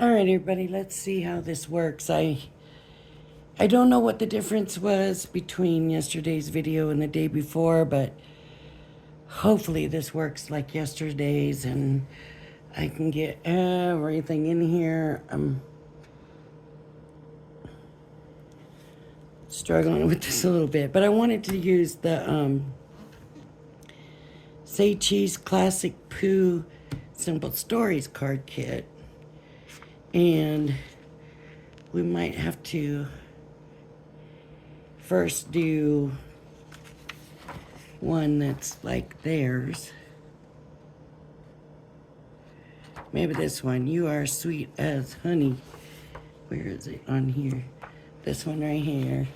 All right, everybody, let's see how this works. I don't know what the difference was between yesterday's video and the day before, but hopefully this works like yesterday's and I can get everything in here. I'm struggling with this a little bit, but I wanted to use the Say Cheese Classic Pooh Simple Stories card kit. And we might have to first do one that's like theirs. Maybe this one. You are sweet as honey. Where is it on here? This one right here.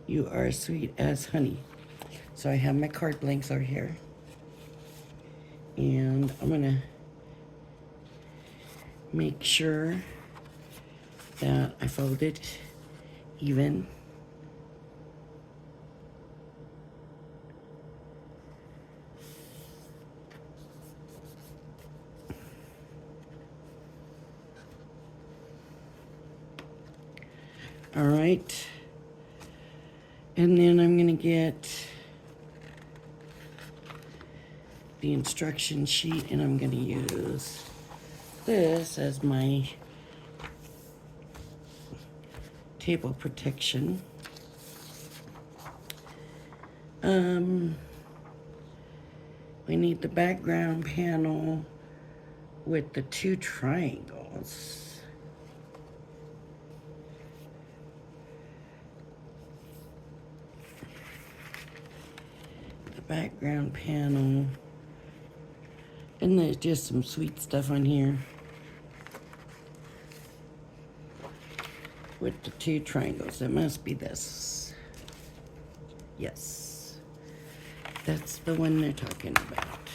You are sweet as honey. So I have my card blanks over here. And I'm going to make sure that I fold it even. All right. And then I'm going to get the instruction sheet and I'm going to use this as my table protection. We need the background panel with the 2 triangles. The background panel. And there's just some sweet stuff on here. With the 2 triangles. It must be this. Yes. That's the one they're talking about.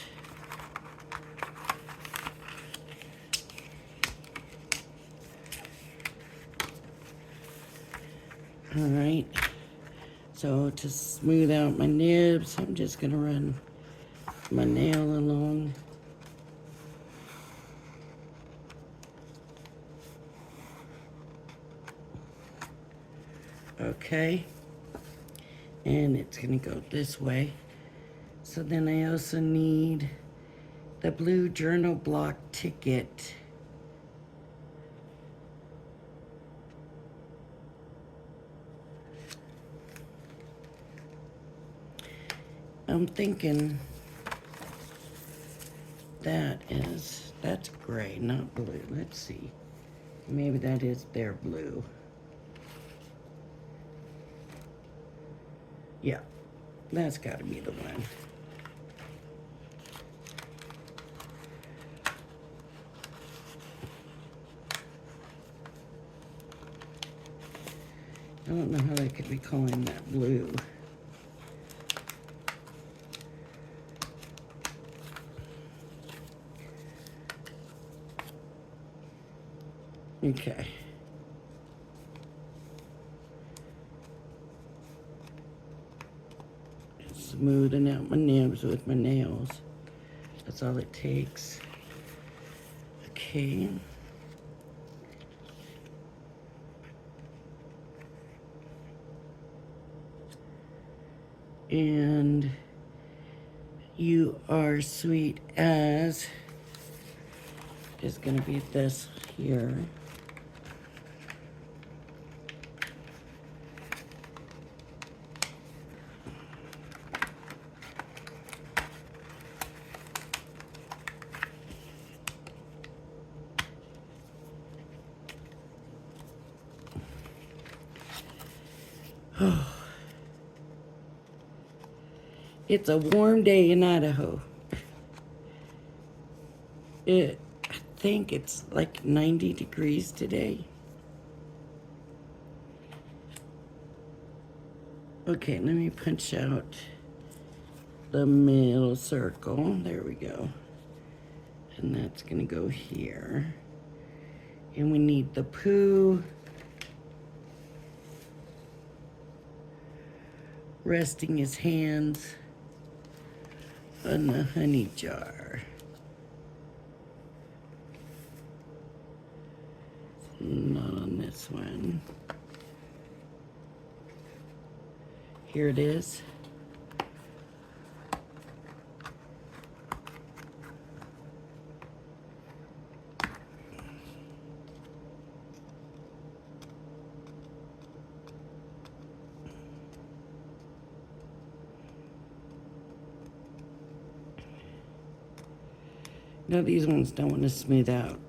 All right. So to smooth out my nibs, I'm just going to run my nail along. Okay. And it's going to go this way. So then I also need the blue journal block ticket. I'm thinking that's gray, not blue. Let's see. Maybe that is their blue. Yeah, that's got to be the one. I don't know how they could be calling that blue. Okay. Smoothing out my nibs with my nails. That's all it takes. Okay. And you are sweet as is going to be this here. It's a warm day in Idaho. I think it's like 90 degrees today. Okay, let me punch out the middle circle. There we go. And that's gonna go here. And we need the Pooh resting his hands on the honey jar. Not on this one. Here it is. No, these ones don't want to smooth out.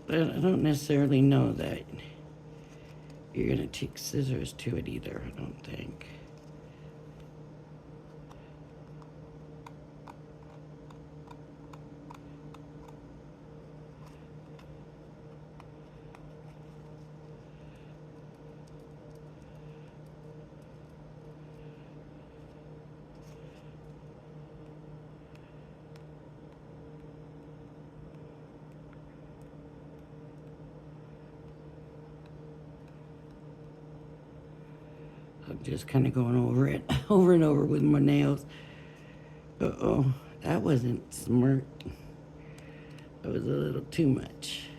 But I don't necessarily know that you're going to take scissors to it either, I don't think. I'm just kind of going over it over and over with my nails. Uh-oh, that wasn't smart. That was a little too much.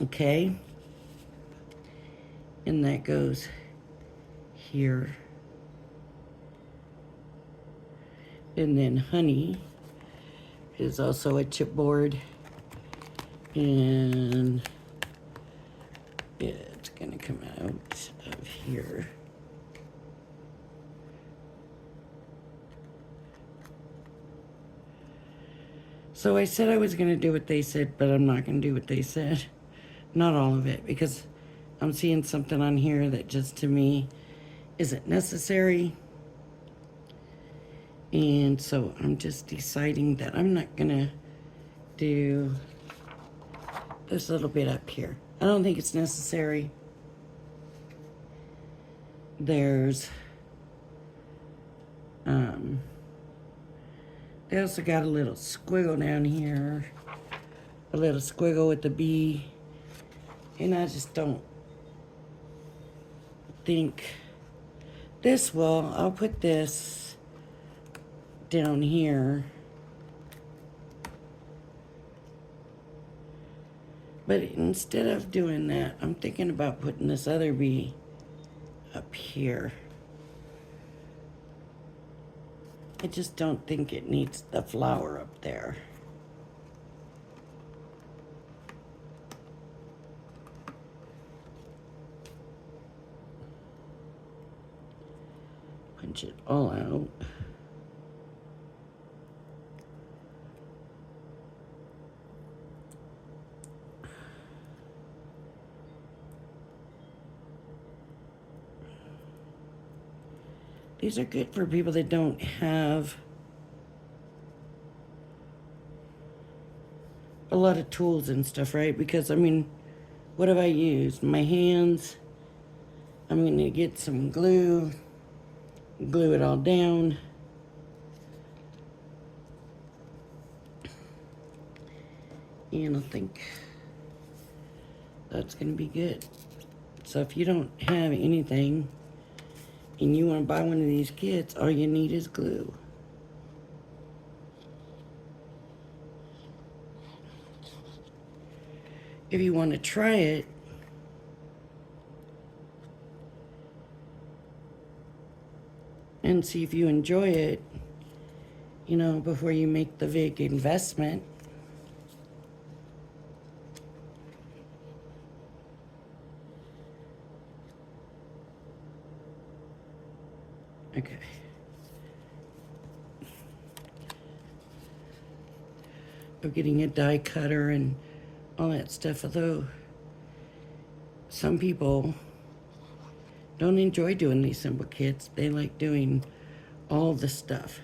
Okay. And that goes here. And then honey is also a chipboard. And it's gonna come out of here. So I said I was gonna do what they said, but I'm not gonna do what they said. Not all of it, because I'm seeing something on here that just to me isn't necessary. And so I'm just deciding that I'm not gonna do this little bit up here. I don't think it's necessary. There's, they also got a little squiggle down here. A little squiggle with the B. And I just don't think this will, I'll put this down here. But instead of doing that, I'm thinking about putting this other bee up here. I just don't think it needs the flower up there. Punch it all out. These are good for people that don't have a lot of tools and stuff, right? Because, I mean, what have I used? My hands. I'm going to get some glue, glue it all down. And I think that's going to be good. So if you don't have anything and you want to buy one of these kits, all you need is glue. If you want to try it, and see if you enjoy it, you know, before you make the big investment. Okay. Of getting a die cutter and all that stuff, although some people don't enjoy doing these simple kits. They like doing all the stuff.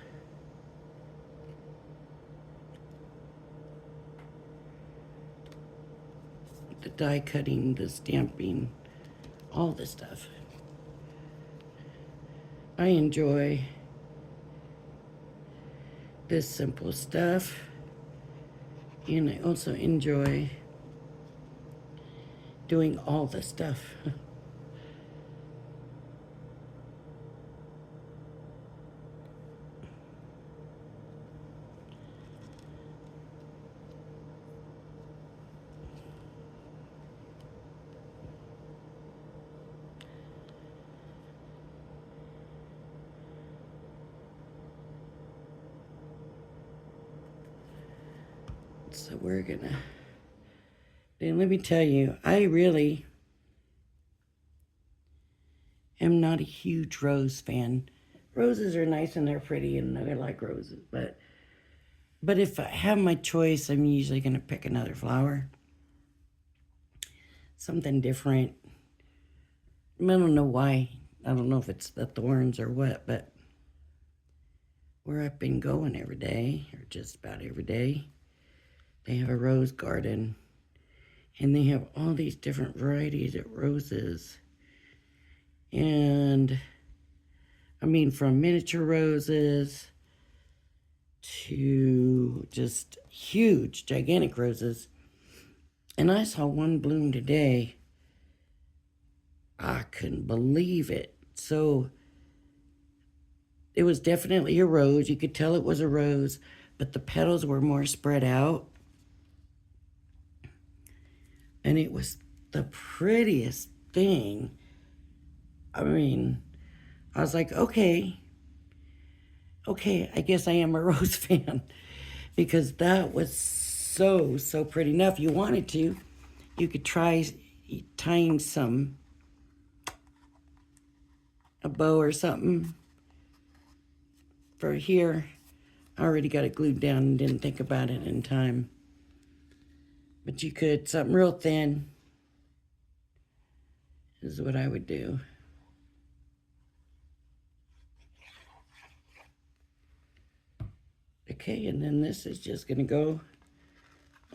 The die cutting, the stamping, all the stuff. I enjoy this simple stuff, and I also enjoy doing all the stuff. So we're gonna, and let me tell you, I really am not a huge rose fan. Roses are nice and they're pretty and I like roses, but if I have my choice, I'm usually gonna pick another flower. Something different. I don't know why. I don't know if it's the thorns or what, but where I've been going every day, or just about every day, they have a rose garden. And they have all these different varieties of roses. And, I mean, from miniature roses to just huge, gigantic roses. And I saw one bloom today. I couldn't believe it. So it was definitely a rose. You could tell it was a rose, but the petals were more spread out. And it was the prettiest thing. I mean, I was like, okay, I guess I am a rose fan. Because that was so pretty. Now, if you wanted to, you could try tying a bow or something for here. I already got it glued down and didn't think about it in time. But you could, something real thin is what I would do. Okay, and then this is just gonna go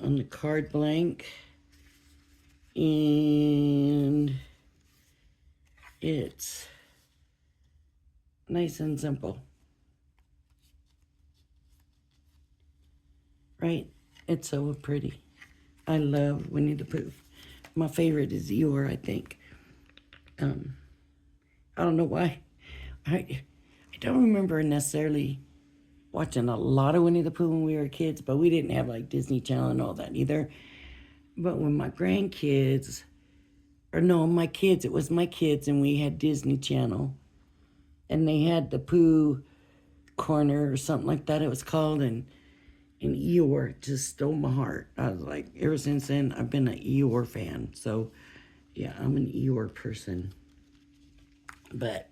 on the card blank. And it's nice and simple. Right? It's so pretty. I love Winnie the Pooh. My favorite is Eeyore, I think. I don't know why. I don't remember necessarily watching a lot of Winnie the Pooh when we were kids, but we didn't have like Disney Channel and all that either. But when my grandkids, or no, my kids, it was my kids, and we had Disney Channel, and they had the Pooh Corner or something like that it was called, and Eeyore just stole my heart. I was like, ever since then, I've been an Eeyore fan. So, yeah, I'm an Eeyore person. But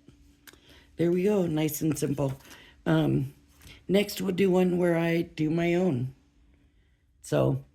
there we go, nice and simple. Next, we'll do one where I do my own. So,